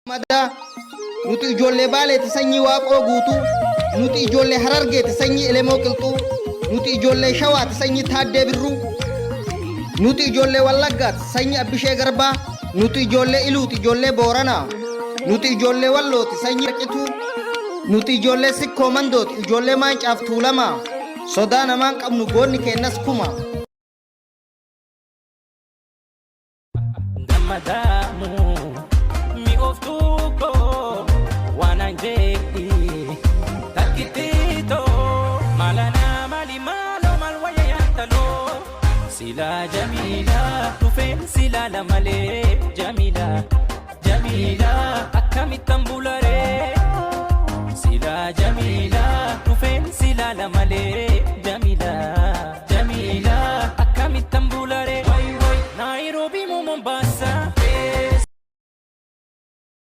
Mada nuti ijoollee Baaleeti sanyii Waaqoo guutuu, nuti ijoollee Harargeeti sanyii Elemoo Qilxuu, nuti ijoollee Shawaati sanyii Taaddee Birruu, nuti ijoollee Wallaggaati sanyii Abbishee Garbaa, nuti ijoollee Iluuti ijoollee Booranaa, nuti ijoollee Wallooti sanyii Raqituu, nuti ijoollee Sikkoo Mandooti ijoollee Maancaaf Tuulamaa, sodaa namaan qabnu goonni keennas kuma. Jamila, tu fen sila la male, Jamila, Jamila.